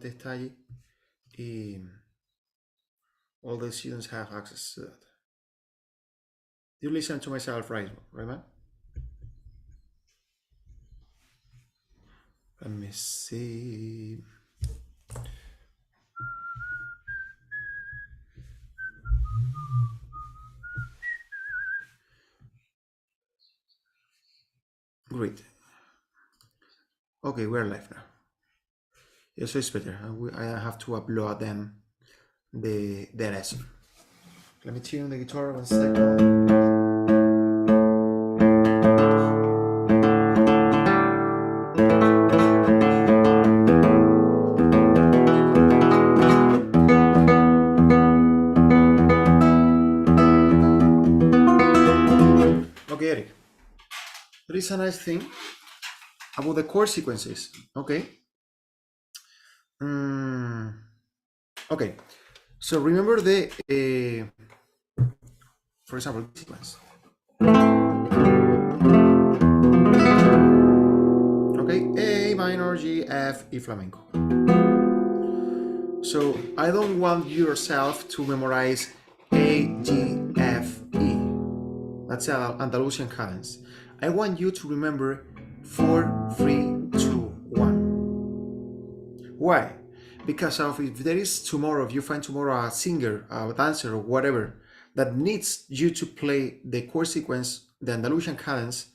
obviamente está allí y all the students have access to that. You listen to myself, right, man? Let me see. Great. Okay, we're live now. Yeah, so it's better. I have to upload them the lesson. Let me tune the guitar 1 second. Okay, Eric. There is a nice thing about the chord sequences. Okay. Okay. So remember the, for example, sequence. Okay, A minor, G, F, E flamenco. So I don't want yourself to memorize A, G, F, E. That's an Andalusian cadence. I want you to remember 4, 3, 2, 1. Why? Because if there is tomorrow, if you find tomorrow a singer, a dancer, or whatever that needs you to play the chord sequence, the Andalusian cadence,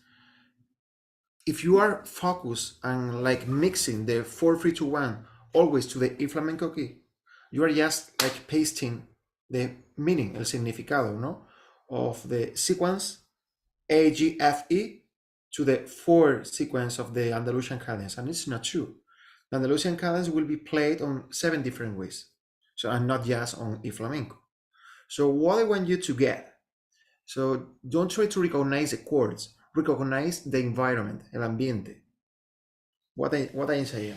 if you are focused and like mixing the 4, 3, 2, 1 always to the E flamenco key, you are just like pasting the meaning, el significado, no, of the sequence A, G, F, E to the 4 sequence of the Andalusian cadence, and it's not true. The Andalusian cadence will be played on 7 different ways, so and not just on E flamenco. So what I want you to get, so don't try to recognize the chords, recognize the environment, el ambiente. What I saying?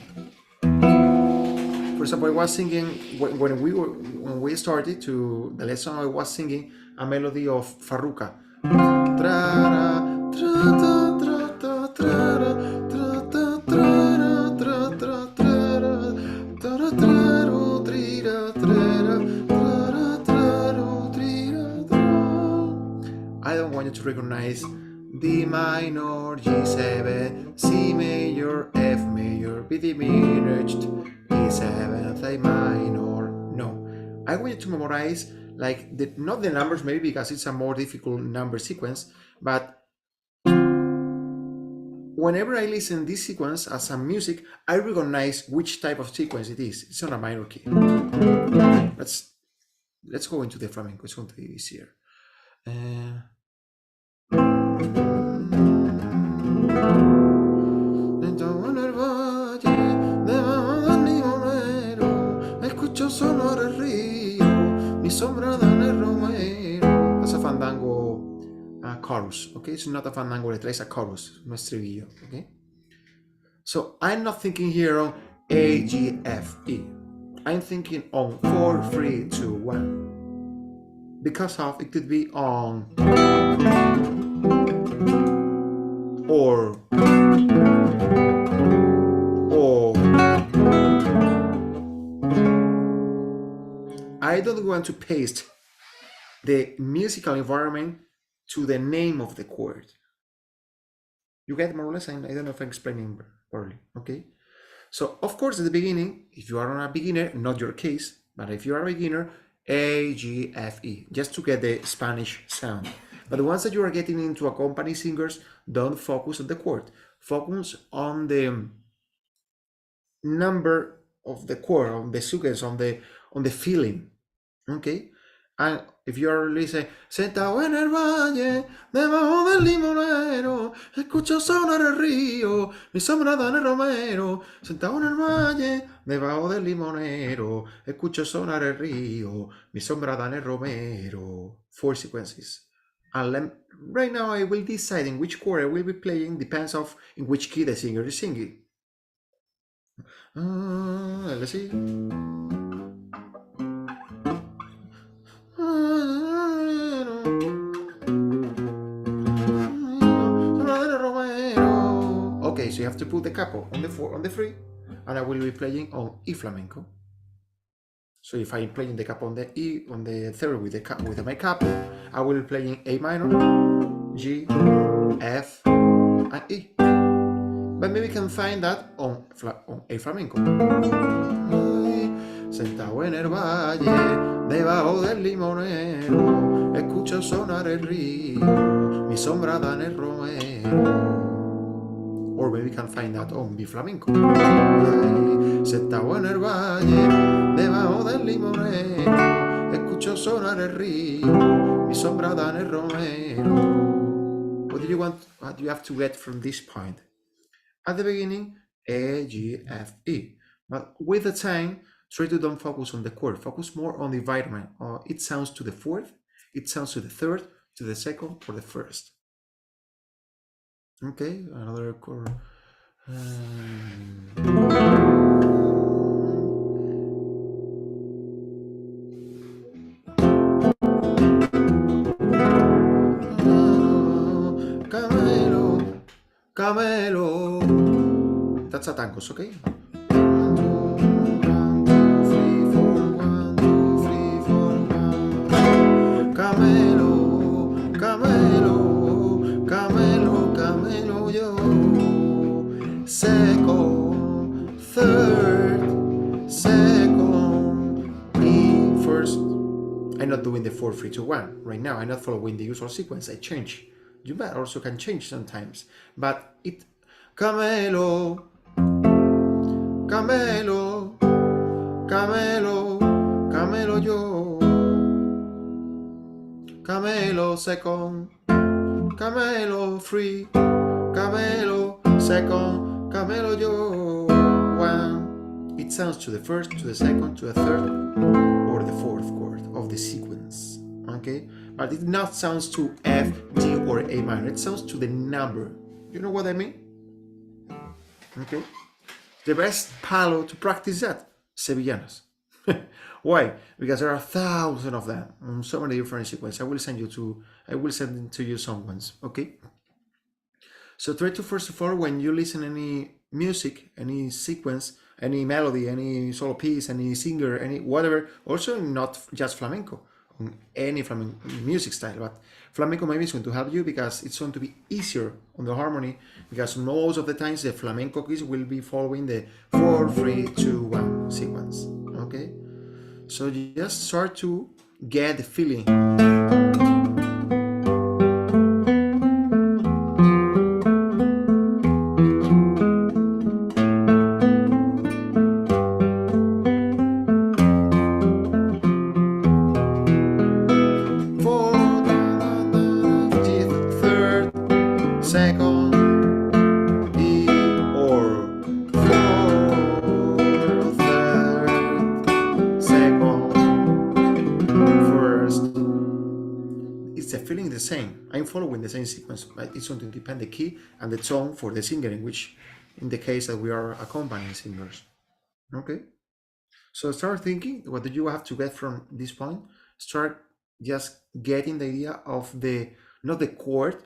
For example, I was singing when we started to the lesson. I was singing a melody of Farruka. I don't want you to recognize D minor, G7, C major, F major, B diminished, E7, A minor. No, I want you to memorize like not the numbers maybe because it's a more difficult number sequence, but whenever I listen this sequence as a music, I recognize which type of sequence it is. It's on a minor key. Let's go into the flamenco. It's going to be easier. That's a fandango chorus, okay? It's not a fandango letra, it's a chorus, no estribillo, okay? So I'm not thinking here on A, G, F, E. I'm thinking on 4, 3, 2, 1. Because of it could be on or I don't want to paste the musical environment to the name of the chord. You get more or less? I don't know if I'm explaining properly, okay? So, of course, at the beginning, if you are a beginner, not your case, but if you are a beginner, A, G, F, E, just to get the Spanish sound. But once that you are getting into accompanying singers, don't focus on the chord. Focus on the number of the chord, on the sequence, on the feeling, okay? And if you are listening, sentado en el valle, debajo del limonero, escucho sonar el río, mi sombra da en el romero. Sentado en el valle, debajo del limonero, escucho sonar el río, mi sombra da en el romero. 4 sequences. And right now I will decide in which chord I will be playing, depends of in which key the singer is singing. Let's see. Okay, so you have to put the capo on the 4, on the 3, and I will be playing on E flamenco. So if I'm playing the cap on the E, on the third with the cap, with my cap, I will be playing A minor, G, F, and E. But maybe we can find that on A flamenco. Sentado en el valle, debajo del limonero, escucho sonar el río, mi sombra da en el romero. Or maybe we can find that on B flamenco. Sentado en el valle, debajo del limonero, escucho sonar el río, mi sombra da en el romero. What do you have to get from this point? At the beginning, A, G, F, E. But with the time, try to don't focus on the chord. Focus more on the environment. It sounds to the fourth, it sounds to the third, to the second, or the first. Okay, another chord. Camelo, Camelo. That's a tangos, okay? 1, 2, 3, 4, 1, 2, 3, 4, 1. Camelo, Camelo, Camelo, Camelo, yo. Second, third, second, E, first. I'm not doing the 4, 3, 2, 1 right now. I'm not following the usual sequence. I change. You also can change sometimes, but it Camelo, Camelo, Camelo, Camelo yo, Camelo second, Camelo free, Camelo second, Camelo yo one. It sounds to the first, to the second, to the third, or the fourth chord of the sequence. Okay, but it not sounds to F, G, or A minor. It sounds to the number. You know what I mean? Okay. The best palo to practice that, Sevillanas. Why? Because there are thousands of them, so many different sequences. I will send to you some ones. Okay. So try to first of all, when you listen any music, any sequence, any melody, any solo piece, any singer, any whatever. Also not just flamenco, any flamenco music style, but flamenco maybe is going to help you because it's going to be easier on the harmony, because most of the times the flamenco keys will be following the 4, 3, 2, 1 sequence. Okay, so you just start to get the feeling. Second, E, or 4, third, second, first. It's the feeling the same. I'm following the same sequence, but it's going to depend the key and the tone for the singer, in the case that we are accompanying singers. Okay. So start thinking, what do you have to get from this point? Start just getting the idea of not the chord,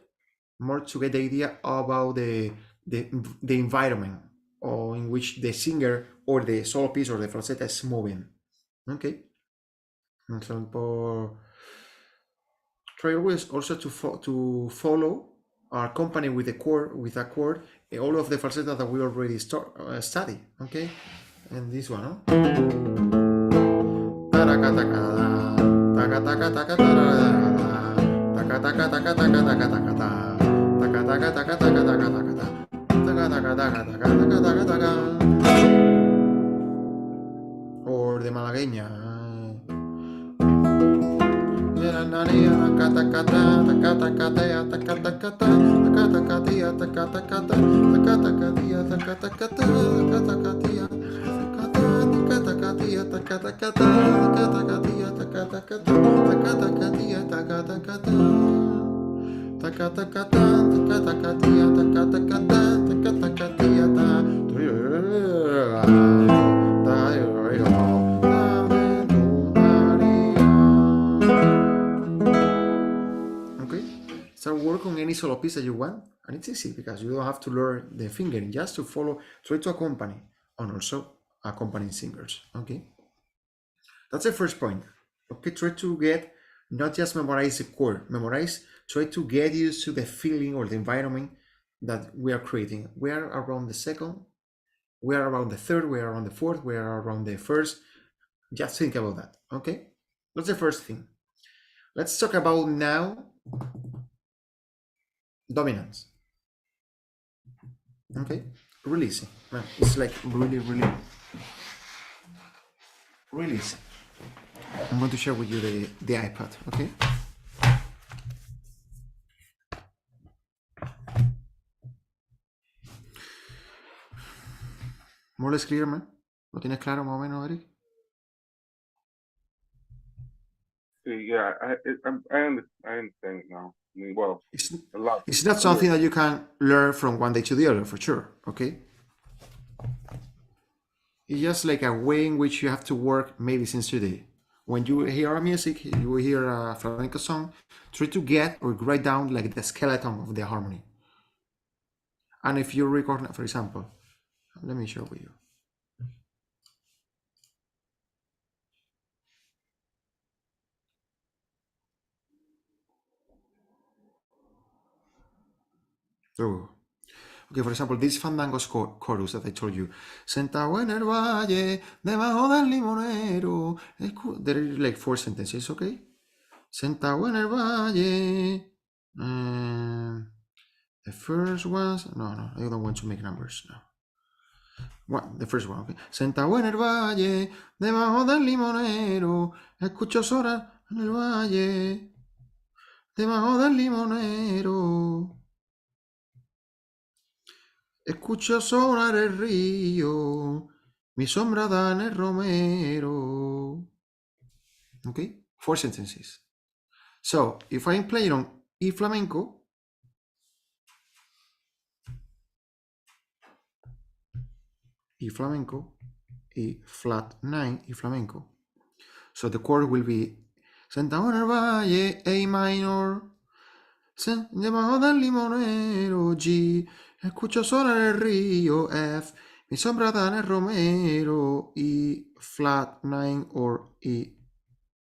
more to get the idea about the environment or in which the singer or the solo piece or the falsetto is moving. Okay. For example, try always also to follow our company with a chord, all of the falsetto that we already study. Okay, and this one, no? Or the malagueña. Start work on any solo piece that you want, and it's easy because you don't have to learn the fingering, just to follow, try to accompany and also accompanying singers. Okay, that's the first point. Okay, try to get not just memorize the chord, try to get used to the feeling or the environment that we are creating. We are around the second, we are around the third, we are around the fourth, we are around the first. Just think about that. Okay, that's the first thing. Let's talk about now dominance. Okay, really easy. Man, it's like really, really, really easy. I'm going to share with you the iPad. Okay. More or less clear, man. ¿Lo tienes claro más o menos, Eric? Yeah, I understand it now. I mean, well, It's, a lot it's not clearer. something that you can learn from one day to the other, for sure. Okay. It's just like a way in which you have to work maybe since today. When you hear a music, you hear a flamenco song, try to get or write down like the skeleton of the harmony. And if you record, for example, let me show with you. So, okay, for example, this Fandango's chorus that I told you. Sentado en el valle, debajo del limonero. There are like 4 sentences, okay? Sentado en el valle. The first ones, no, I don't want to make numbers now. The first one, okay. Sentado en el valle, debajo del limonero. Escucho sonar en el valle, debajo del limonero. Escucho sonar el río, mi sombra da en el romero. Okay, 4 sentences. So, if I'm playing on E flamenco, E flamenco, E flat 9, E flamenco. So the chord will be Sentado en el valle, A minor, debajo del limonero, G, escucho sonar el río, F, mi sombra da en el romero, E flat 9 or E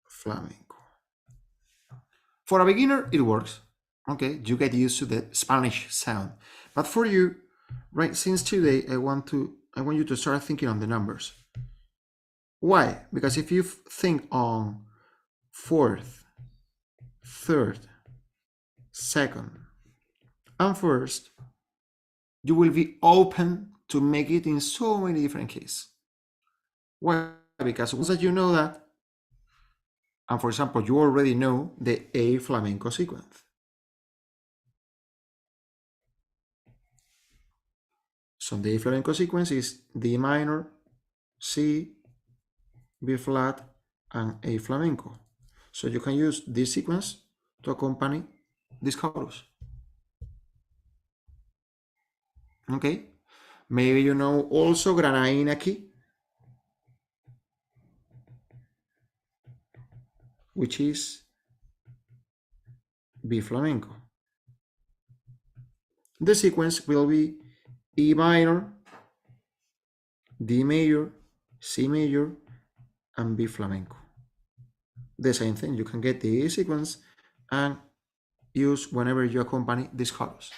flamenco. For a beginner, it works. Okay, you get used to the Spanish sound. But for you, right, since today, I want you to start thinking on the numbers. Why? Because if you think on fourth, third, second, and first, you will be open to make it in so many different cases. Why? Because once that you know that, and for example, you already know the A flamenco sequence. So the A flamenco sequence is D minor, C, B flat, and A flamenco. So you can use this sequence to accompany this chorus. Okay? Maybe you know also Granaína key, which is B flamenco. The sequence will be E minor, D major, C major, and B flamenco. The same thing, you can get the E sequence and use whenever you accompany this chorus.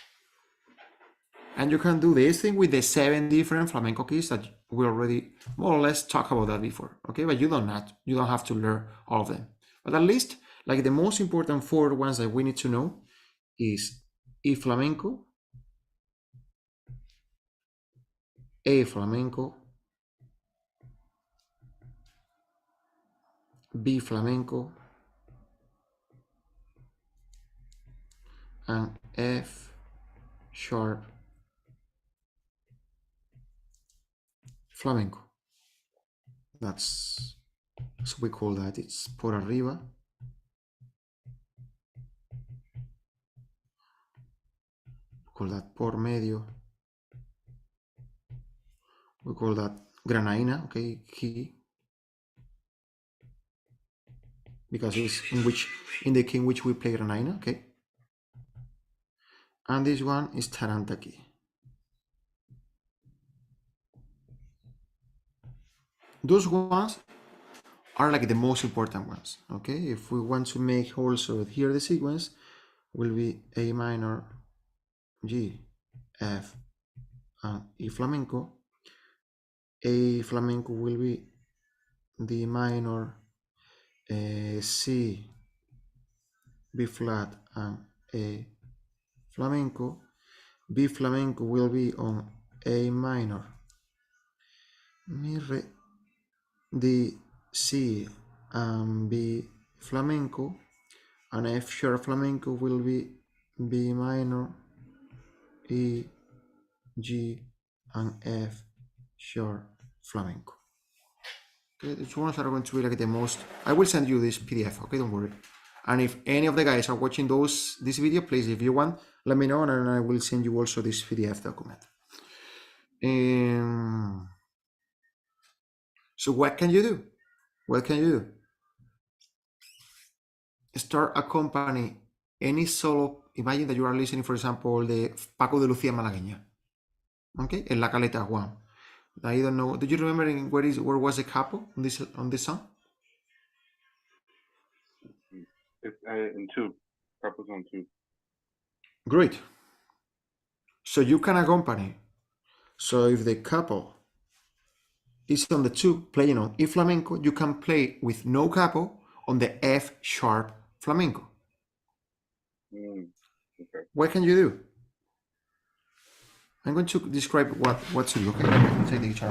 And you can do this thing with the 7 different flamenco keys that we already more or less talked about that before. Okay, but you don't have to learn all of them. But at least like the most important 4 ones that we need to know is E flamenco, A flamenco, B flamenco, and F sharp flamenco. That's, so we call that, it's por arriba, we call that por medio, we call that granaína, okay, key, because it's in the key in which we play granaína, okay. And this one is taranta key. Those ones are like the most important ones. Okay, if we want to make also here the sequence will be A minor, G, F, and E flamenco. A flamenco will be D minor, C, B flat, and A flamenco. B flamenco will be on A minor, Mi, Re, D, C, and B flamenco, and F sharp flamenco will be B minor, E, G, and F sharp flamenco. Okay, these ones are going to be like the most. I will send you this PDF. Okay, don't worry. And if any of the guys are watching this video, please, if you want, let me know, and I will send you also this PDF document. So what can you do? What can you do? Start accompany any solo. Imagine that you are listening, for example, the Paco de Lucía Malagueña. Okay, en La Caleta Juan. I don't know. Do you remember where was the capo on this song? It's in two. Couples on two. Great. So you can accompany. So if the couple is on the two playing on E flamenco, you can play with no capo on the F sharp flamenco. Okay. What can you do? I'm going to describe what to do. Okay, I can take the guitar.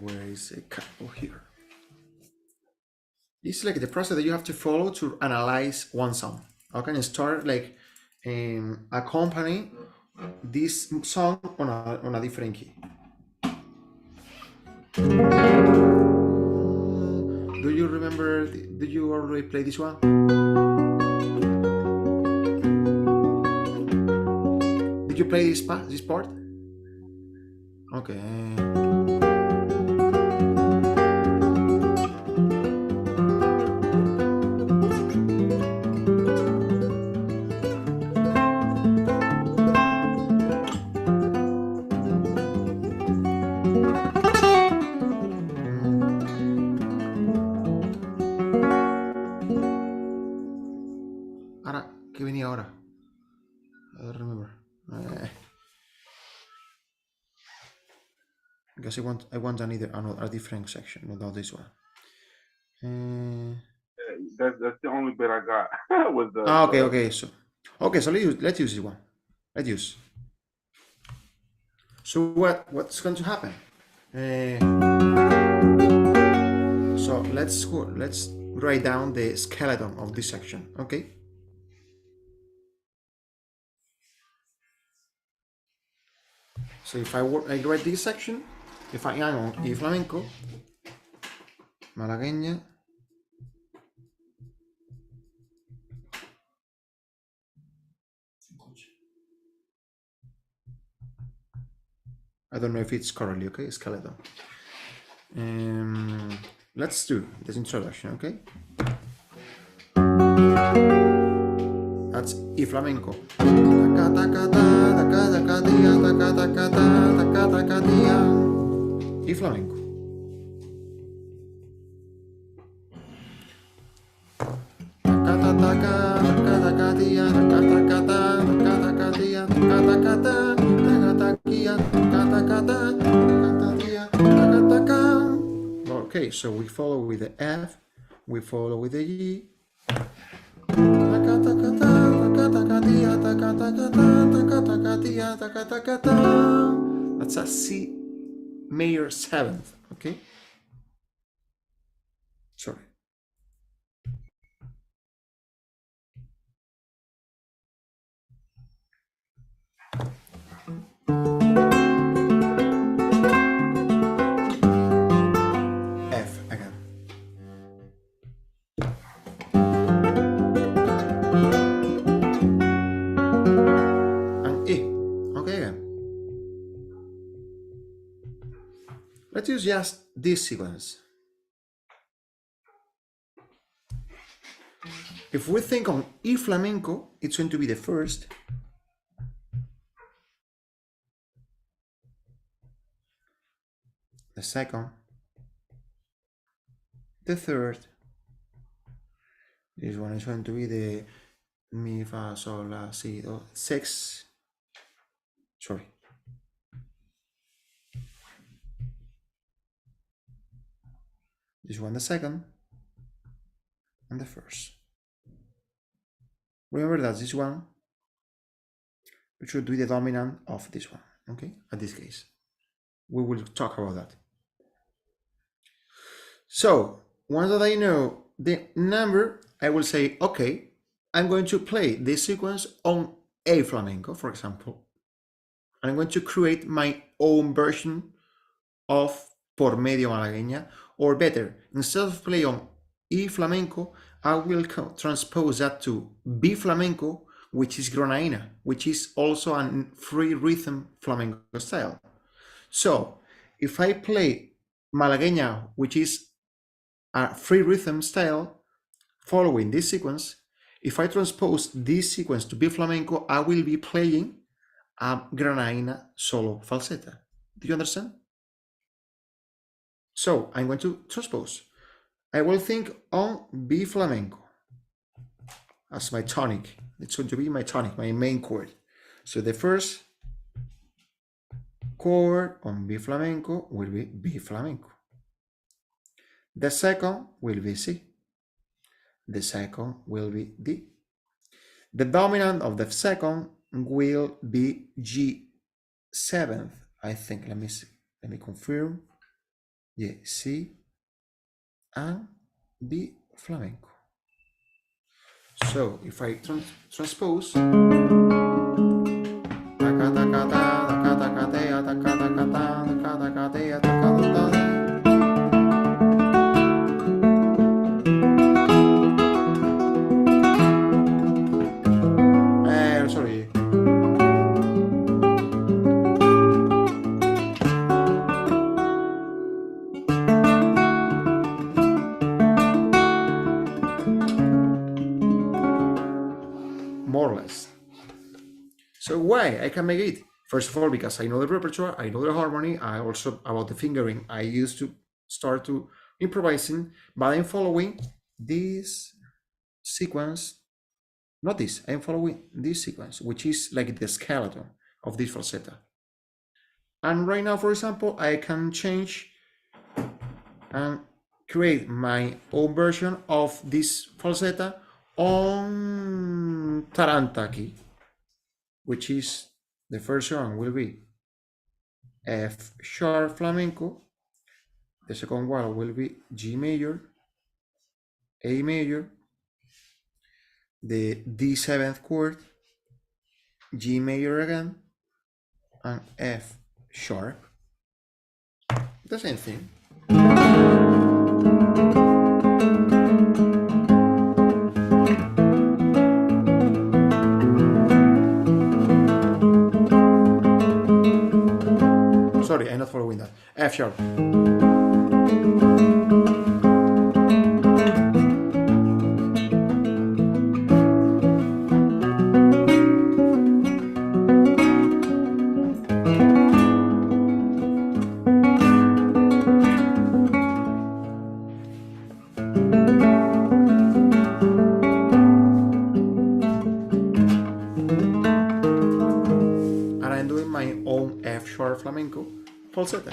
Where is the capo here? It's like the process that you have to follow to analyze one song. Okay, and start like accompany this song on a different key. Do you remember? Did you already play this one? Did you play this part? Okay. Ahora, ¿qué venía ahora? I don't remember. Because I want a different section, not this one. That's the only bit I got. Was the Okay. So let's use this one. Let's use. So what's going to happen? So let's write down the skeleton of this section. Okay. So if I write this section, if I am on E flamenco, malagueña, I don't know if it's correctly, okay, skeleton. Let's do this introduction, okay? That's E flamenco. E flamenco. Okay, so we follow with the F, we follow with the E. That's a C major 7th, okay? Sorry. F again. And E. Okay, again. Let's use just this sequence. If we think on E flamenco, it's going to be the first. the second, the third. This one is going to be the mi, fa, sol, la, si, do, 6. Sorry. This one the second, and the first. Remember that this one, we should do the dominant of this one, okay? At this case, we will talk about that. So once that I know the number, I will say, okay, I'm going to play this sequence on A flamenco, for example. I'm going to create my own version of Por Medio Malagueña, or better, instead of play on E flamenco, I will transpose that to B flamenco, which is Granadina, which is also a free rhythm flamenco style. So if I play Malagueña, which is a free rhythm style, following this sequence, if I transpose this sequence to B flamenco, I will be playing a Granadina solo falseta. Do you understand? So I'm going to transpose. I will think on B flamenco as my tonic. It's going to be my tonic, my main chord. So the first chord on B flamenco will be B flamenco. The second will be C. The second will be D. The dominant of the second will be G7, I think. Let me see. Let me confirm. Yeah, C and B flamenco. So if I transpose, sorry. More or less. So why I can make it? First of all, because I know the repertoire, I know the harmony, I also, about the fingering, I used to start to improvising, but I'm following this sequence, not this, I'm following this sequence, which is like the skeleton of this falseta. And right now, for example, I can change and create my own version of this falseta on Taranta key, which is the first one will be F sharp flamenco. The second one will be G major, A major, the D7th chord, G major again, and F sharp. The same thing. Sorry, I'm not following that. F sharp. And I'm doing my own F sharp flamenco falseta.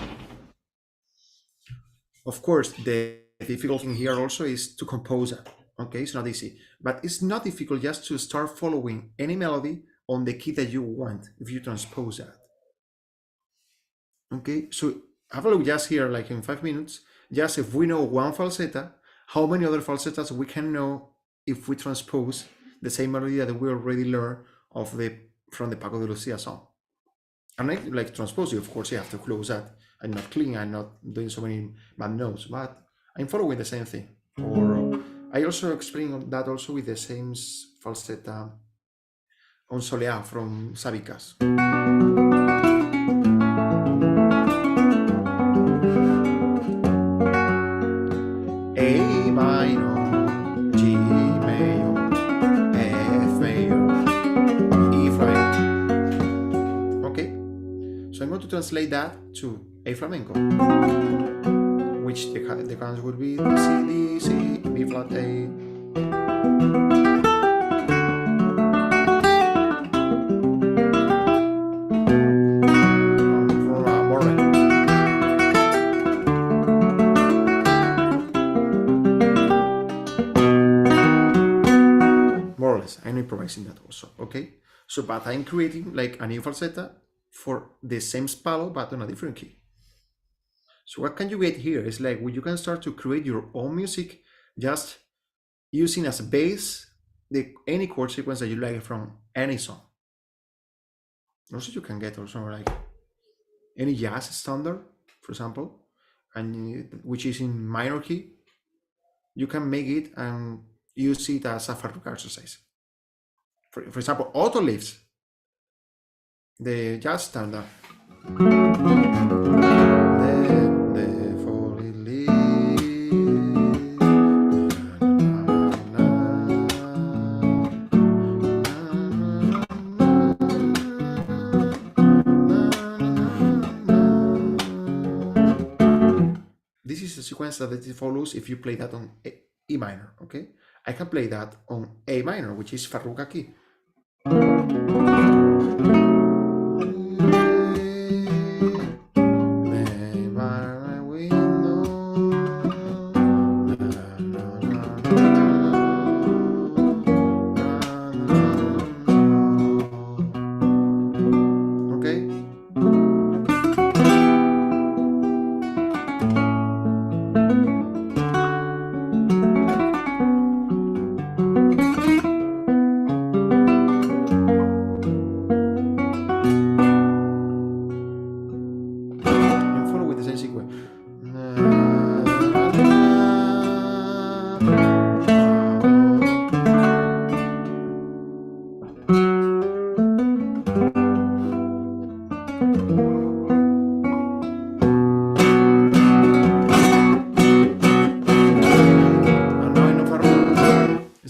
Of course, the difficult thing here also is to compose it. Okay, it's not easy, but it's not difficult just to start following any melody on the key that you want if you transpose that. Okay, so have a look just here, like in 5 minutes, just if we know one falseta, how many other falsetas we can know if we transpose the same melody that we already learned from the Paco de Lucia song. And I like transpose you, of course, you have to close that. I'm not clean, I'm not doing so many bad notes, but I'm following the same thing. Or I also explain that also with the same falseta on Soleá from Sabicas. A minor, G major, F major, E flamenco. Okay, so I'm going to translate that to A flamenco, which the chords would be C, D, C, B flat, A. More or less. I'm improvising that also, okay? So, but I'm creating like a new falsetta for the same spalo, but on a different key. So what can you get here is like you can start to create your own music just using as a base any chord sequence that you like from any song. Also, you can get also like any jazz standard, for example, and which is in minor key. You can make it and use it as a Farruko exercise. For example, auto lifts, the jazz standard. The falling this is a sequence that it follows if you play that on E minor, okay? I can play that on A minor, which is Farruko key.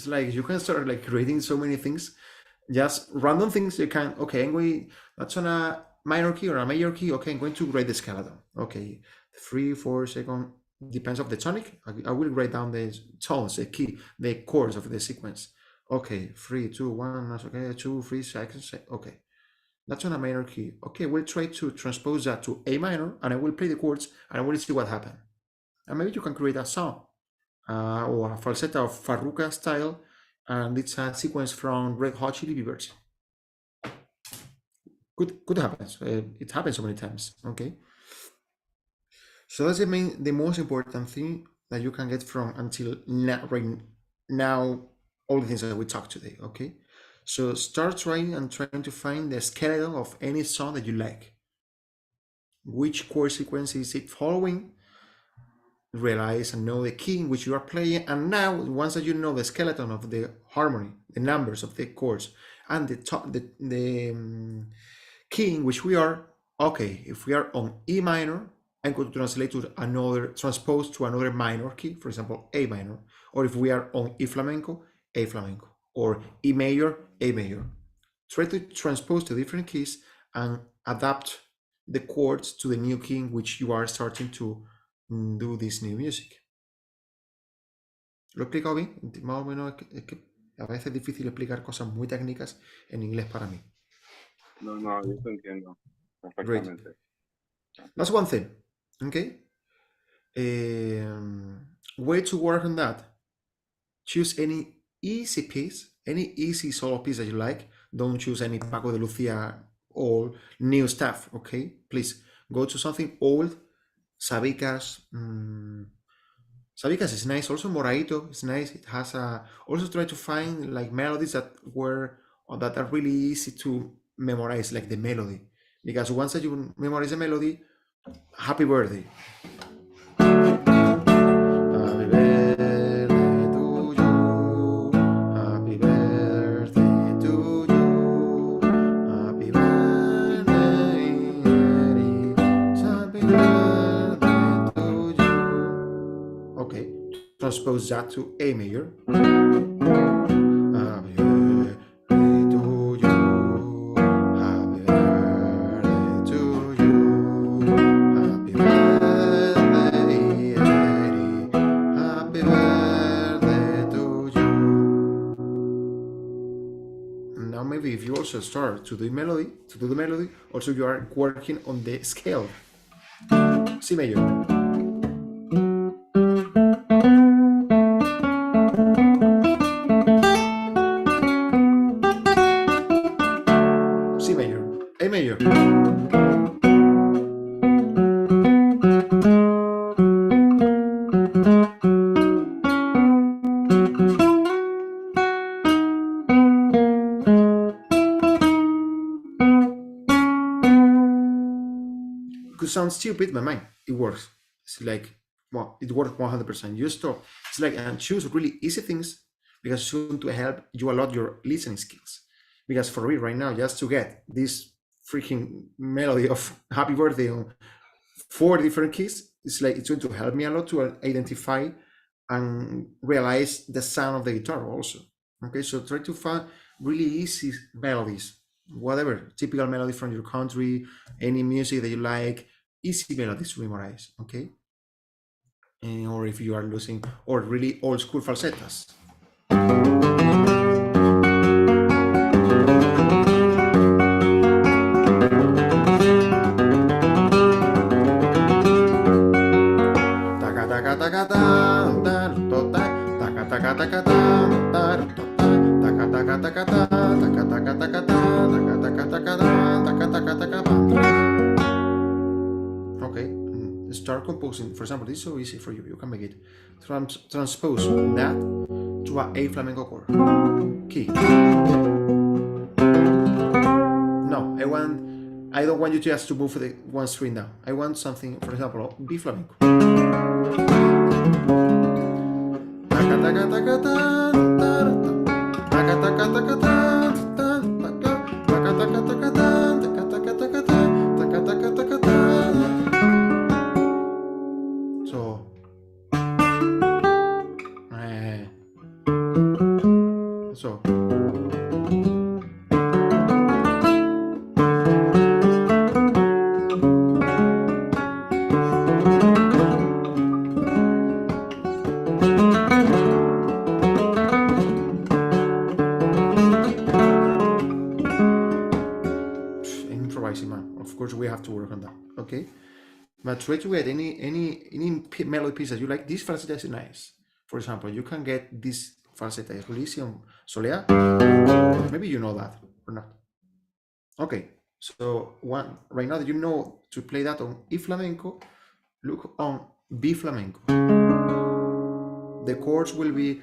Like you can start like creating so many things, just random things you can. Okay, I'm going. That's on a minor key or a major key. Okay, I'm going to write the skeleton. Okay, 3, 4 second depends of the tonic. I will write down the tones, the key, the chords of the sequence. Okay, 3, 2, 1. That's okay. 2, 3 seconds. Okay, that's on a minor key. Okay, we'll try to transpose that to A minor, and I will play the chords, and I will see what happens. And maybe you can create a song. Or a falsetto of Farruko style, and it's a sequence from Red Hot Chili Peppers. Could happen. It happens so many times. Okay. So that's the most important thing that you can get from until now, right now, all the things that we talked today. Okay. So start trying to find the skeleton of any song that you like. Which chord sequence is it following? Realize and know the key in which you are playing, and now once that you know the skeleton of the harmony, the numbers of the chords, and the key in which we are, okay, if we are on E minor, I'm going to transpose to another minor key, for example, A minor, or if we are on E flamenco, A flamenco, or E major, A major. Try to transpose to different keys and adapt the chords to the new key in which you are starting to do this new music. ¿Lo he explicado bien? Más o menos es que a veces es difícil explicar cosas muy técnicas en inglés para mí. No, yo te entiendo perfectamente. Great. That's one thing, okay? Way to work on that. Choose any easy piece, any easy solo piece that you like. Don't choose any Paco de Lucia or new stuff, okay? Please go to something old. Sabicas. Sabicas is nice. Also Moraito is nice. It has also try to find like melodies that are really easy to memorize, like the melody. Because once that you memorize the melody, happy birthday. Happy birthday to you. Happy birthday to you. Happy birthday, happy birthday to you. Okay, transpose that to A major. Happy birthday to you. Happy birthday to you. Happy also start to do the melody, also you are working on the scale. C major, C major, A major. Could sound stupid, but mine, it works. It's like, well, it works 100%. You stop. It's like, and choose really easy things because it's going to help you a lot your listening skills. Because for real, right now, just to get this freaking melody of Happy Birthday on 4 different keys, it's like it's going to help me a lot to identify and realize the sound of the guitar also. Okay, so try to find really easy melodies, whatever typical melody from your country, any music that you like, easy melodies to memorize. Okay, or if you are losing, or really old school falsettas. Okay, start composing. For example, this is so easy for you. You can make it. Transpose that to a flamenco chord. Key. No, I don't want you just to move the one string down. I want something, for example, B flamenco. So, so. Improvising, man. Of course, we have to work on that. Okay. But try to get any melody piece that you like. This falsetto is nice. For example, you can get this falsetto Elysium Solea. Maybe you know that or not. Okay, so right now that you know to play that on E flamenco, look on B flamenco. The chords will be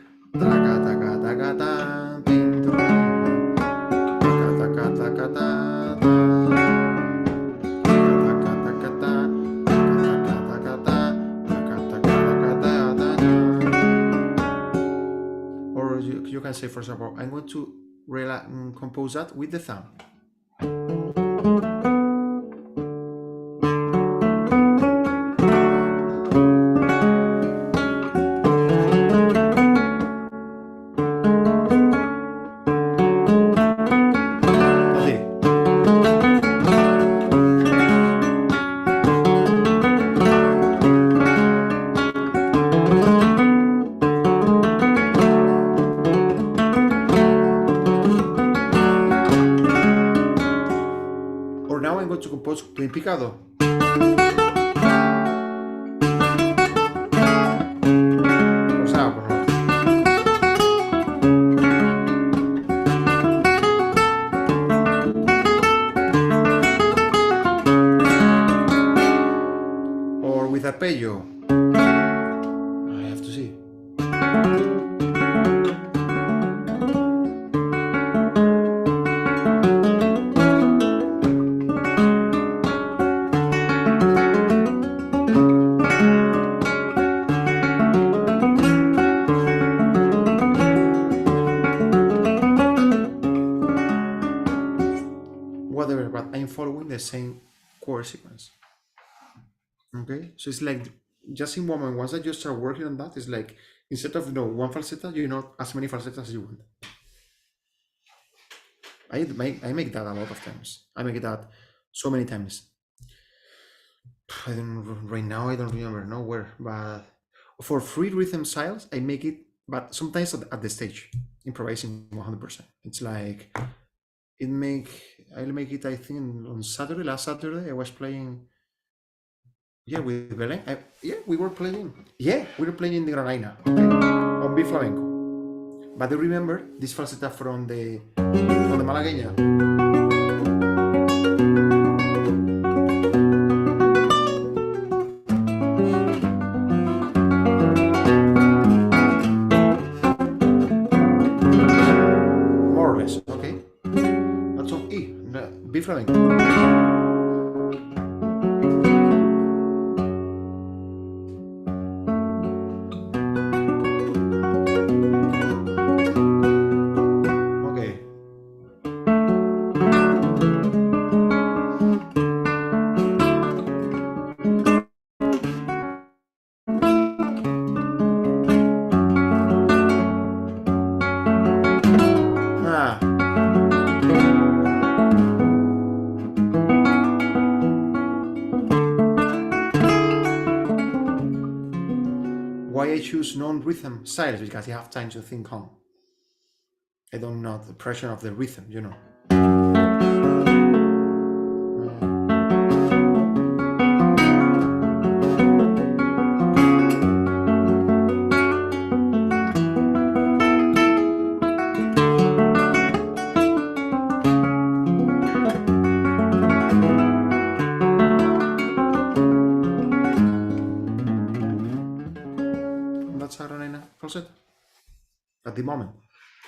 or you can say, for example, I'm going to compose that with the thumb. Now I'm going to compose twin picado. Or with arpeggio. I have to see. Whatever, but I'm following the same chord sequence. Okay, so it's like just in one moment, once that you start working on that, it's like instead of one falsetto, you know as many falsettos as you want. I make that a lot of times. I make that so many times. Right now I don't remember nowhere, but for free rhythm styles I make it, but sometimes at the stage, improvising 100%. It's like I'll make it, I think, on Saturday. Last Saturday, I was playing. Yeah, with Belén. Yeah, we were playing. Yeah, we were playing in the Granada, okay, on B Flamenco. But I remember this falseta from the Malagueña. More or less, okay. That's on E, no, B Flamenco. Okay. Ah, why I choose non-rhythm styles? Because you have time to think on. I don't know the pressure of the rhythm, you know. That's how I falsetto at the moment.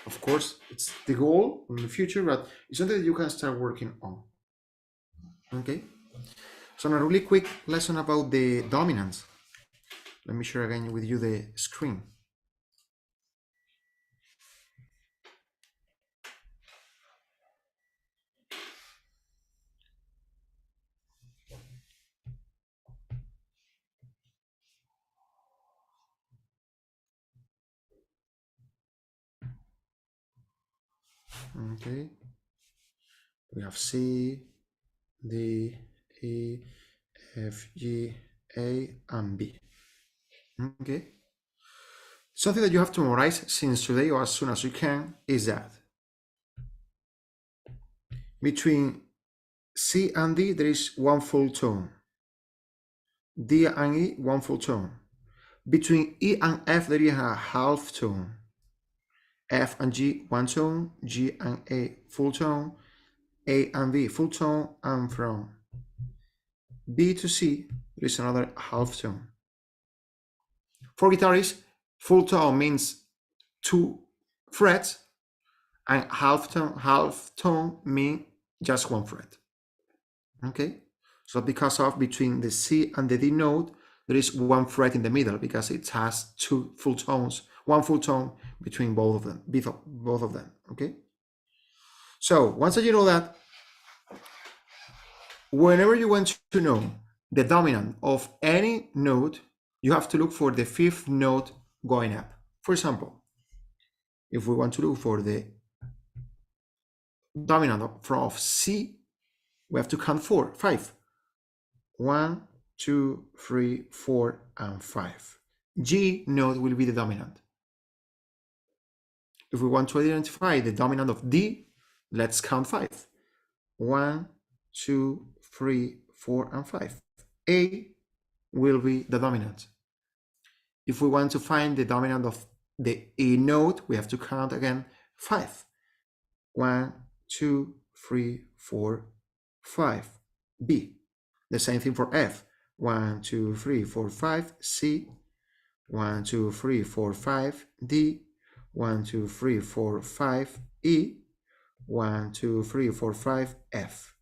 Of course, it's the goal in the future, but it's something that you can start working on. Okay. So now, a really quick lesson about the dominance. Let me share again with you the screen. Okay. We have C, D, E, F, G, A, and B. Okay. Something that you have to memorize since today or as soon as you can is that between C and D there is one full tone. D and E, one full tone. Between E and F there is a half tone. F and G, one tone. G and A, full tone. A and B, full tone. And from B to C there is another half tone. For guitarists, full tone means 2 frets, and half tone means just 1 fret. Okay, so because of between the C and the D note, there is 1 fret in the middle because it has 2 full tones, 1 full tone between both of them. Okay, so once that you know that, whenever you want to know the dominant of any note, you have to look for the 5th note going up. For example, if we want to look for the dominant of C, we have to count 5. 1, 2, 3, 4, and 5. G note will be the dominant. If we want to identify the dominant of D, let's count 5. 1, 2, 3, 4, and 5. A will be the dominant. If we want to find the dominant of the E note, we have to count again 5. 1, 2, 3, 4, 5. B. The same thing for F. 1, 2, 3, 4, 5. C. 1, 2, 3, 4, 5. D. 1, 2, 3, 4, 5. E. 1, 2, 3, 4, 5. F.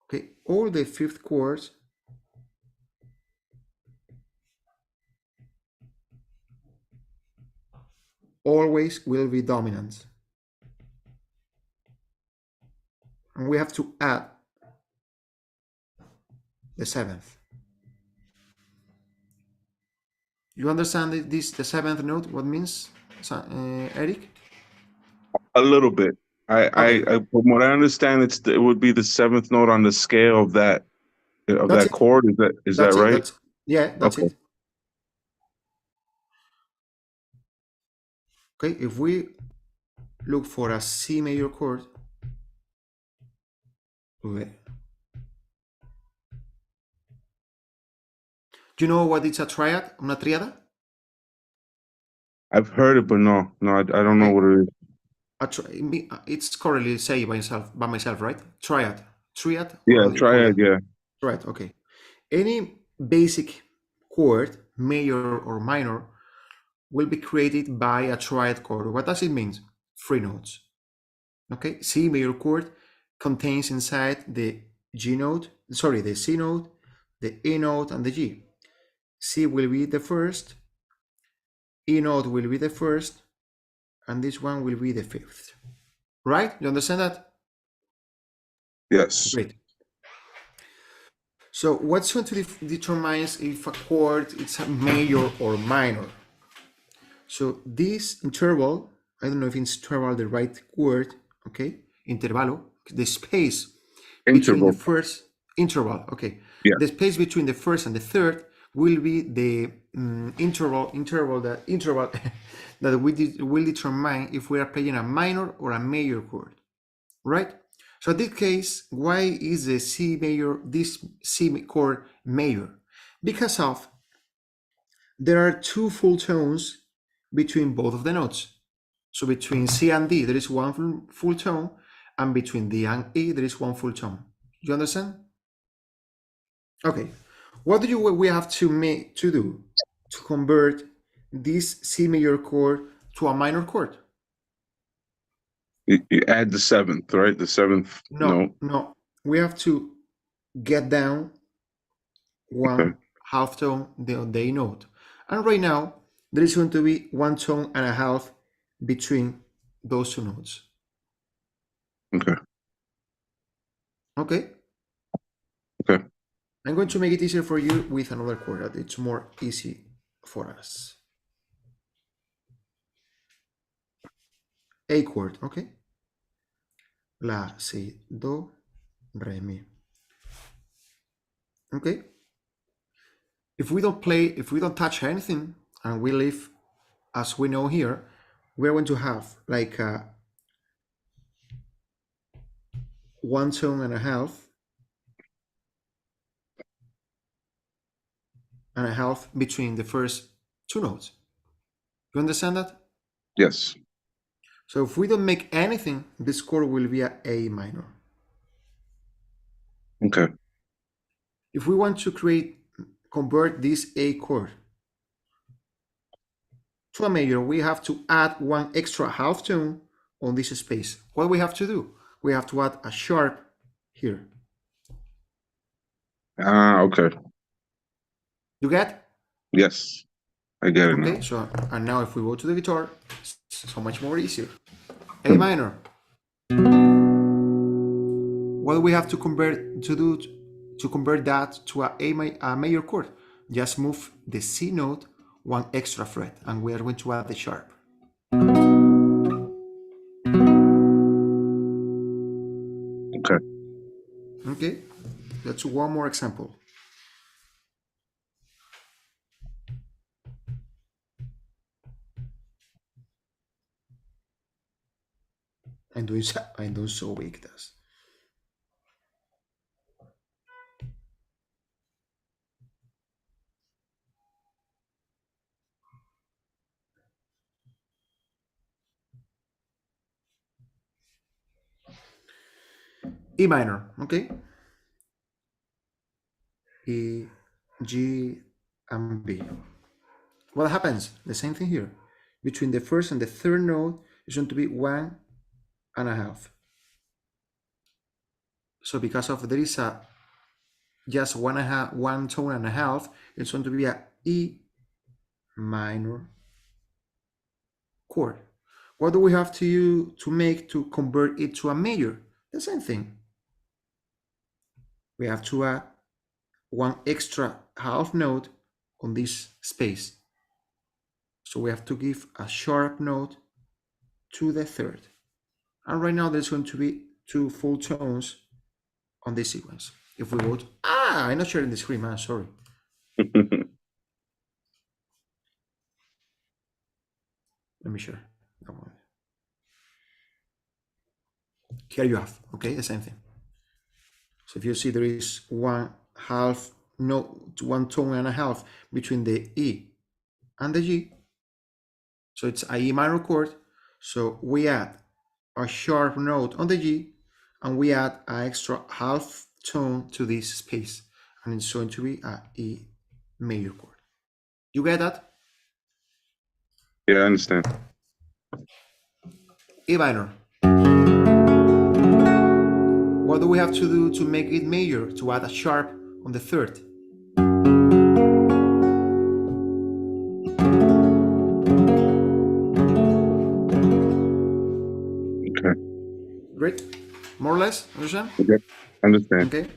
Okay, all the 5th chords always will be dominant. And we have to add the 7th. You understand this, the 7th note, what means, Eric? A little bit. Okay. From what I understand, it would be the 7th note on the scale of that That's it. chord. Is that right? That's Okay. it. Okay, if we look for a C major chord, Okay. Do you know what it's a triad? Una tríada? I've heard it, but no, I don't know Okay. what it is. It's correctly say by myself, right? Triad, or Yeah, how do you call triad. that? Yeah. Triad. Okay. Any basic chord, major or minor, will be created by a triad chord. What does it mean? Three notes. Okay. C major chord contains inside the G note, sorry, the C note, the E note, and the G. C will be the first, E note will be the first, and this one will be the fifth. Right? You understand that? Yes. Great. So what's going to determine if a chord is a major or minor? So this interval, I don't know if interval the right word, okay? Intervalo, the space between the Interval. first interval, okay? Yeah. The space between the first and the third will be the interval that will determine if we are playing a minor or a major chord, right? So in this case, why is the this C chord major? Because of there are two full tones between both of the notes. So between C and D, there is one full tone, and between D and E, there is one full tone. You understand? Okay. What do we have to do to convert this C major chord to a minor chord? You add the seventh, right? The seventh No, note. no. We have to get down Okay. one half tone the A note. And right now, there is going to be one tone and a half between those two notes. Okay. Okay? Okay. I'm going to make it easier for you with another chord that it's more easy for us. A chord, okay? La, si, do, re, mi. Okay? If we don't touch anything and we leave as we know here, we're going to have like one tone and a half between the first two notes. You understand that? Yes. So if we don't make anything, this chord will be a A minor. Okay. If we want to convert this A chord to a major, we have to add one extra half tone on this space. What do we have to do? We have to add a sharp here. Ah, okay. You get? Yes. I get it now. Okay, so and now if we go to the guitar, it's so much more easier. A minor. What do we have to convert that to a major chord? Just move the C note one extra fret, and we are going to add the sharp. Okay. Okay, that's one more example. I'm doing so weak this. E minor, okay? E, G, and B. What happens? The same thing here. Between the first and the third note is going to be one and a half. So because of there is a just one tone and a half, it's going to be a E minor chord. What do we have to make to convert it to a major? The same thing. We have to add one extra half note on this space. So we have to give a sharp note to the third. And right now there's going to be two full tones on this sequence. If we go to, I'm not sharing the screen, man, sorry. Let me share that one. Here you have, okay, the same thing. So if you see there is one half note, one tone and a half between the E and the G, so it's a E minor chord. So we add a sharp note on the G and we add an extra half tone to this space, and it's going to be a E major chord. You get that? Yeah, I understand. E minor. What do we have to do to make it major? To add a sharp on the third. Okay. Great. More or less, understand? Okay. Understand. Okay.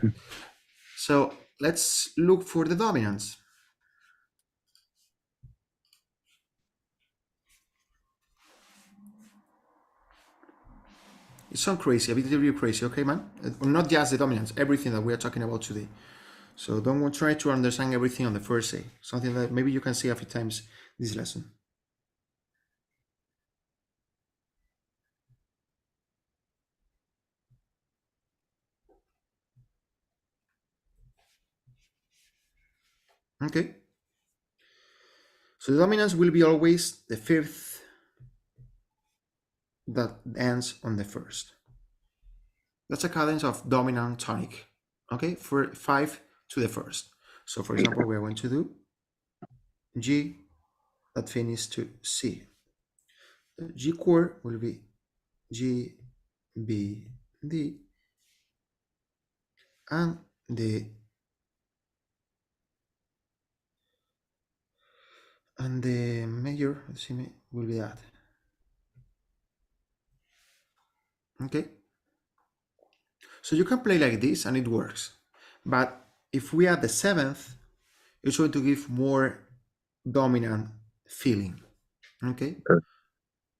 So let's look for the dominants. It's so crazy, a bit really crazy, okay, man? Not just the dominants, everything that we are talking about today. So don't try to understand everything on the first day. Something that maybe you can see a few times this lesson. Okay. So the dominance will be always the fifth that ends on the first. That's a cadence of dominant tonic. Okay, for 5 to the first. So for example, we are going to do G that finishes to C. The G chord will be G, B, D, and the major, let's see, will be that. Okay, so you can play like this and it works, but if we add the seventh, it's going to give more dominant feeling. Okay, Okay.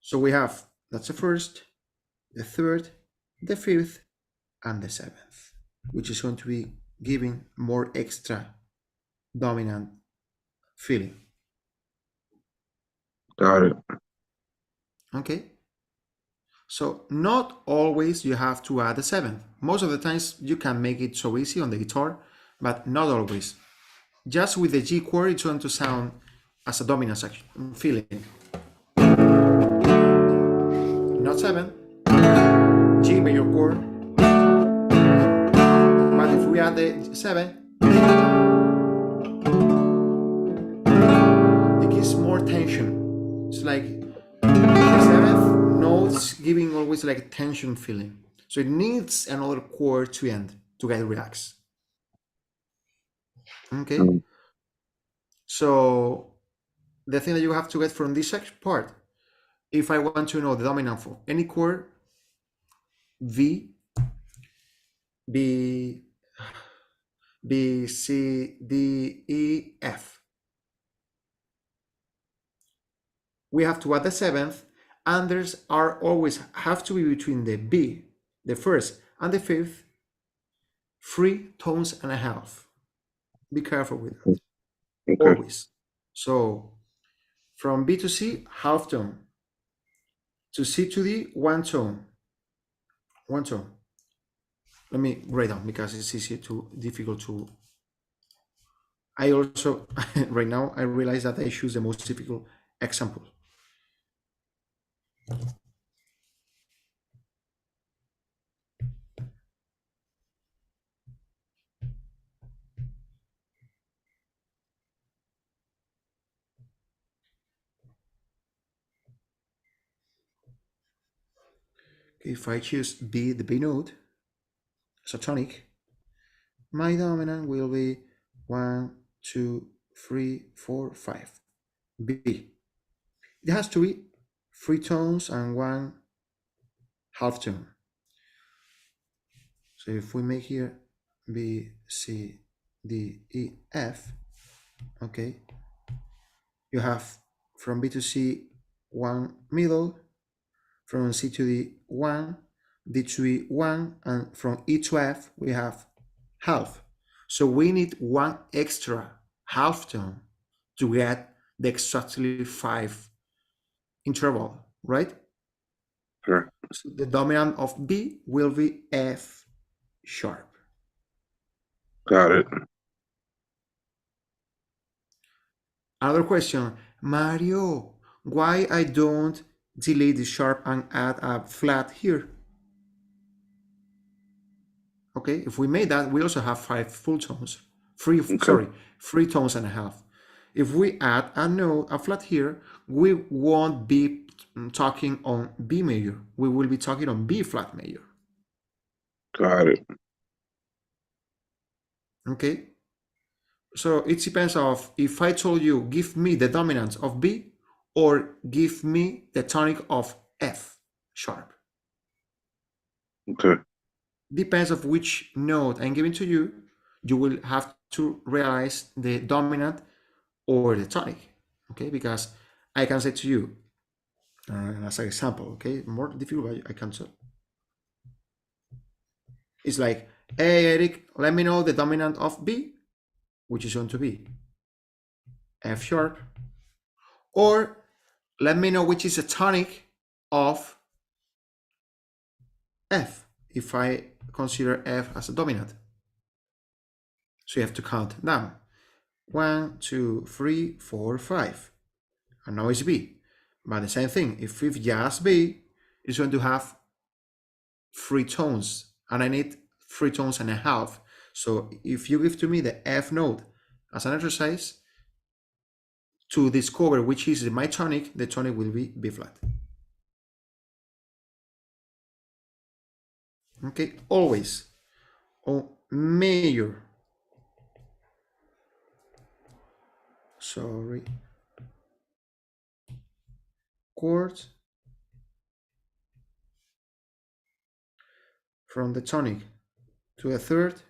so we have, that's the first, the third, the fifth, and the seventh, which is going to be giving more extra dominant feeling. Got it. Okay, so not always you have to add a seventh. Most of the times you can make it so easy on the guitar, but not always. Just with the G chord, it's going to sound as a dominant section feeling. Not seven, G major chord. But if we add the seven, it gives more tension. It's like the seventh notes giving always like a tension feeling. So it needs another chord to end to get relaxed. Okay. So the thing that you have to get from this part, if I want to know the dominant for any chord, V, B, B, C, D, E, F, we have to add the seventh, and there's are always have to be between the B, the first, and the fifth, 3 tones and a half. Be careful with that. Okay. Always. So from B to C, half tone. To C to D, one tone. One tone. Let me write down because it's difficult to. I also right now I realize that I choose the most difficult example. If I choose B, the B note, as a tonic, my dominant will be 1, 2, 3, 4, 5. B. It has to be 3 tones and 1 half tone. So if we make here B, C, D, E, F, okay, you have from B to C 1 middle, from C to D 1, D to E 1, and from E to F we have half. So we need 1 extra half tone to get the exactly 5 interval, right? Sure. So the dominant of B will be F sharp. Got it. Another question, Mario, why I don't delete the sharp and add a flat here? Okay, if we made that, we also have five full tones. Okay. Three tones and a half. If we add a note, a flat here, we won't be talking on B major. We will be talking on B flat major. Got it. Okay, so it depends of if I told you give me the dominant of B or give me the tonic of F sharp. Okay. Depends of which note I'm giving to you, you will have to realize the dominant or the tonic. Okay, because I can say to you, as an example, okay, more difficult, but I can tell. It's like, hey Eric, let me know the dominant of B, which is going to be F sharp, or let me know which is the tonic of F, if I consider F as a dominant. So you have to count down. 1, 2, 3, 4, 5. And now it's B. But the same thing, if it's just B, it's going to have three tones, and I need three tones and a half. So if you give to me the F note as an exercise to discover which is my tonic, the tonic will be B flat. Okay, always on major. Sorry. Chords from the tonic to the third,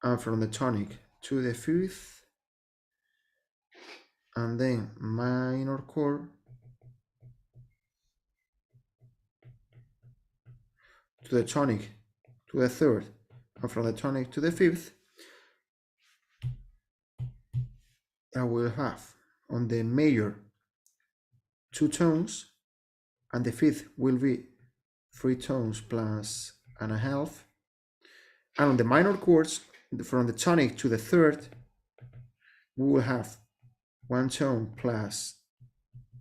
and from the tonic to the fifth, and then minor chord to the tonic to the third, and from the tonic to the fifth. I will have on the major two tones, and the fifth will be three tones plus and a half. And on the minor chords, from the tonic to the third, we will have one tone plus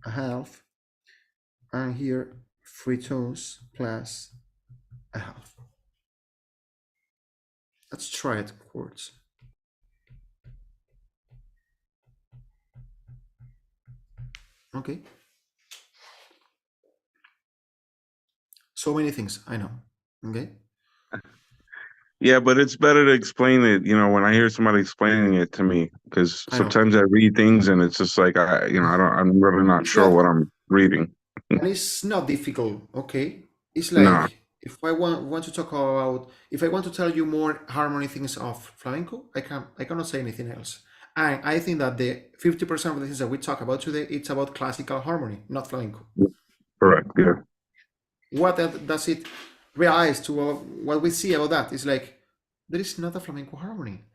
a half, and here three tones plus a half. Let's try it, chords. Okay. So many things, I know. Okay. Yeah, but it's better to explain it, when I hear somebody explaining it to me, because I know. sometimes I read things and it's just like I'm really not It's sure not, what I'm reading. and it's not difficult. Okay. It's No. like if I want to talk about, if I want to tell you more harmony things of flamenco, I cannot say anything else. And I think that the 50% of the things that we talk about today, it's about classical harmony, not flamenco. Correct. Yeah. What does it realize to what we see about that? It's like there is not a flamenco harmony.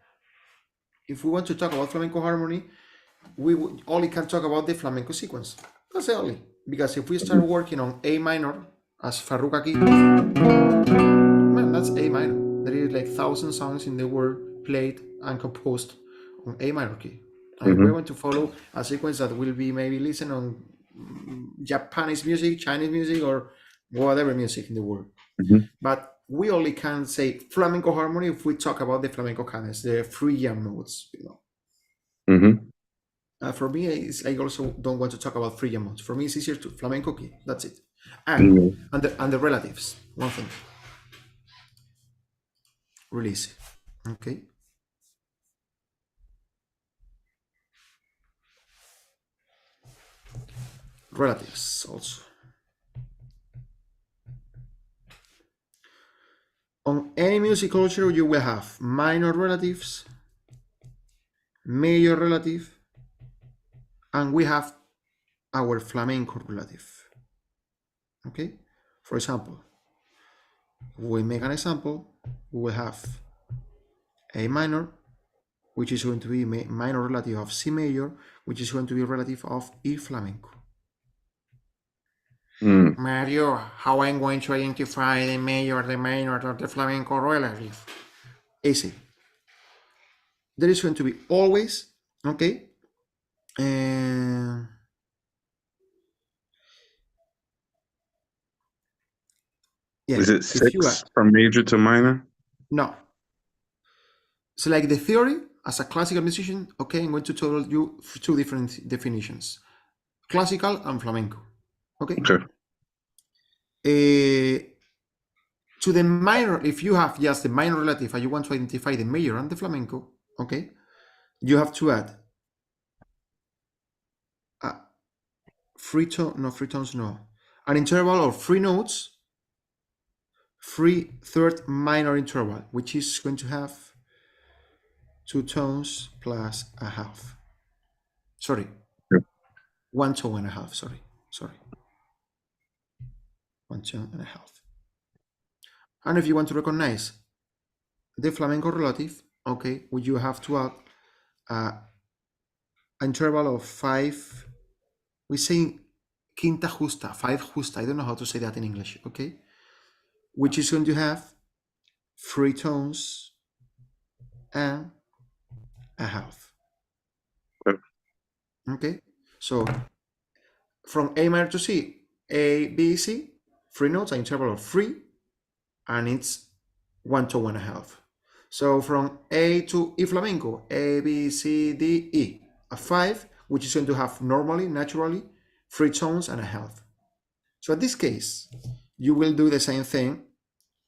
If we want to talk about flamenco harmony, we only can talk about the flamenco sequence. That's the only. Because if we start working on A minor, as Farruka key, man, that's A minor. There is like 1,000 songs in the world played and composed on A minor key. And we're going to follow a sequence that will be maybe listen on Japanese music, Chinese music, or whatever music in the world. But we only can say flamenco harmony if we talk about the flamenco cadence, the Phrygian modes, For me, I also don't want to talk about Phrygian modes. For me, it's easier to flamenco key. That's it. And the relatives. One thing. Release. Okay. Relatives also. On any music culture, you will have minor relatives, major relative, and we have our flamenco relative. Okay? For example, we make an example, we will have A minor, which is going to be minor relative of C major, which is going to be relative of E flamenco. Mario, how I'm going to identify the major, the minor, or the flamenco relative? Easy. there is going to be always, okay? And yeah, Is it if you add, 6 from major to minor? no. So like the theory, as a classical musician, okay, I'm going to tell you two different definitions. Classical and flamenco, okay? Okay. To the minor, if you have just the minor relative and you want to identify the major and the flamenco, okay, you have to add a free tones, no, an interval of 3 notes, 3/3 minor interval, which is going to have 2 tones plus a half. Sorry, Yep. 1 tone and a half. Sorry, 1 tone and a half. And if you want to recognize the flamenco relative, okay, would you have to add an interval of 5. We say quinta justa, 5 justa. I don't know how to say that in English, okay? Which is going to have 3 tones and a half. Okay. Okay, so from A minor to C, A, B, C, 3 notes, an interval of 3, and it's 1 tone and a half. So from A to E flamenco, A, B, C, D, E, a 5, which is going to have naturally, 3 tones and a half. So in this case, you will do the same thing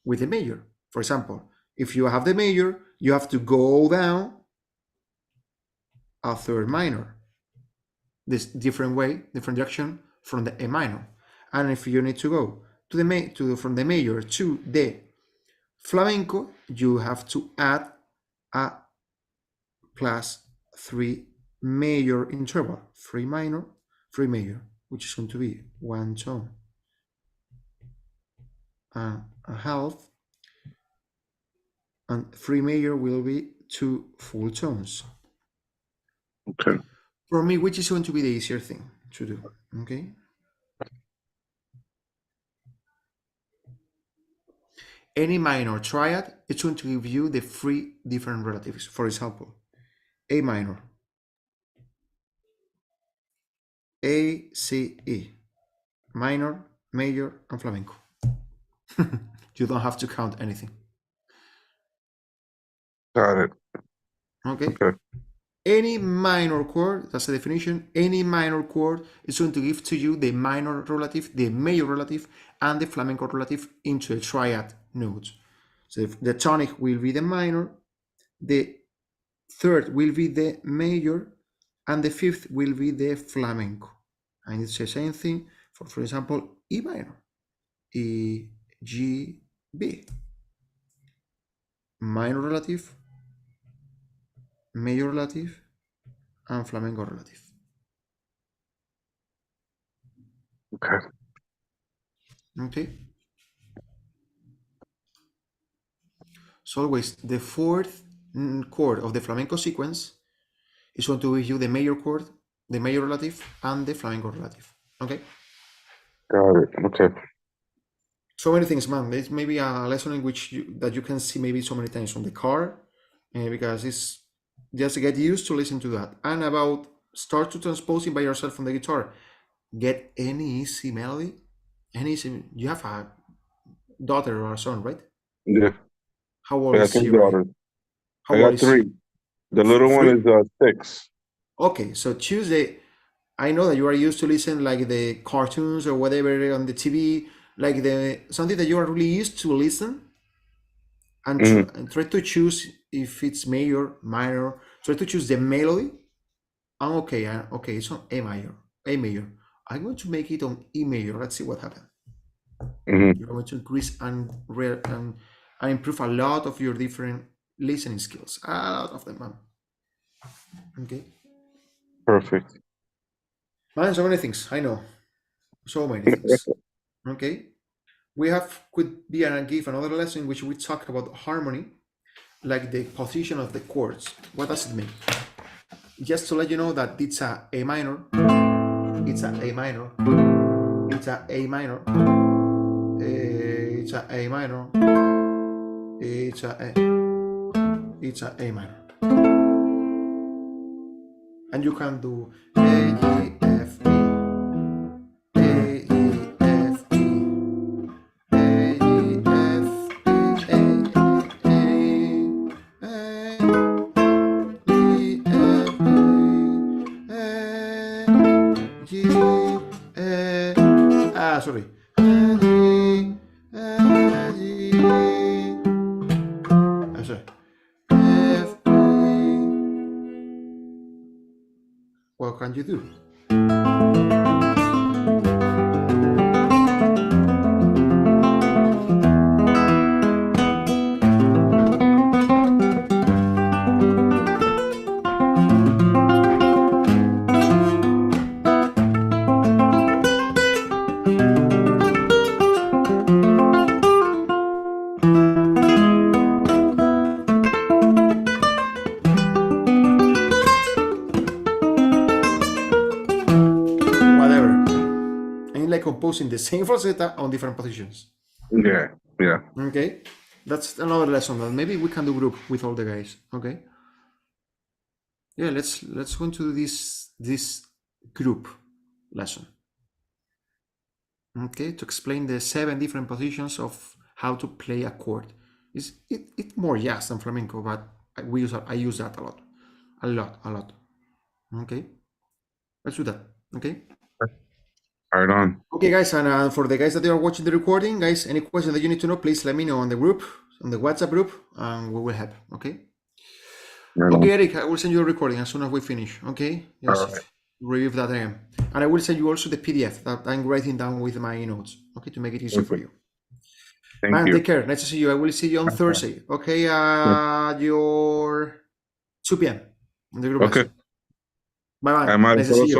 with the major. For example, if you have the major, you have to go down a 3rd minor. This different direction from the A minor. And if you need to go from the major to the flamenco, you have to add a +3 major interval, 3 minor, 3 major, which is going to be 1 tone and a half, and 3 major will be 2 full tones. Okay. For me, which is going to be the easier thing to do, okay? Any minor triad, it's going to give you the 3 different relatives. For example, A minor, A, C, E, minor, major, and flamenco. You don't have to count anything. Got it. Okay? Okay. Any minor chord, that's the definition, any minor chord is going to give to you the minor relative, the major relative, and the flamenco relative into a triad note. So the tonic will be the minor, the 3rd will be the major, and the 5th will be the flamenco. And it's the same thing for example, E minor, E, G, B. Minor relative, major relative, and flamenco relative. Okay. Okay. So always the 4th chord of the flamenco sequence is going to give you the major chord, the major relative, and the flamenco relative. Okay. Got it. Okay. So many things, man. It's maybe a lesson in which that you can see maybe so many times on the car, because it's just get used to listen to that. And about start to transposing by yourself on the guitar. Get any easy melody, any easy. You have a daughter or a son, right? Yeah. How I old got is 3 he, right? daughters. How I old got is he? 3. The little one 3? is 6. Okay, so Tuesday, I know that you are used to listen like the cartoons or whatever on the TV, like the something that you are really used to listen, and, Mm-hmm. and try to choose if it's major, minor. Try to choose the melody. And okay, it's on A major, A major. I'm going to make it on E major. Let's see what happens. Mm-hmm. You're going to increase and improve a lot of your different listening skills. A lot of them, man. Okay. Perfect. Man, so many things. I know. So many things. Okay. We could be and give another lesson in which we talk about harmony, like the position of the chords. What does it mean? Just to let you know that it's a A minor, it's a A minor, it's a A minor, it's a A minor, it's a A minor. And you can do A, G, F, E, A, G, F, E, A, G, F, E, A, G, sorry. Sorry. F, E. What can you do? Whatever. And like composing the same falsetta on different positions. Yeah. Yeah. Okay, that's another lesson that maybe we can do group with all the guys. Okay. Yeah, let's go into this group lesson. Okay, to explain the 7 different positions of how to play a chord. It's more jazz than flamenco, but I use that a lot. Okay, let's do that. Okay. Right on. Okay, guys, and for the guys that are watching the recording, guys, any question that you need to know, please let me know on the group, on the WhatsApp group, and we will help. Okay. Right Okay, on. Eric, I will send you a recording as soon as we finish. Okay, just All right. review that again, and I will send you also the PDF that I'm writing down with my notes. Okay, to make it easier for you. Thank Man, you. take care. Nice to see you. I will see you on Thursday. Okay, your 2 p.m. in the group. Okay. Bye bye. I might Nice to as see you. well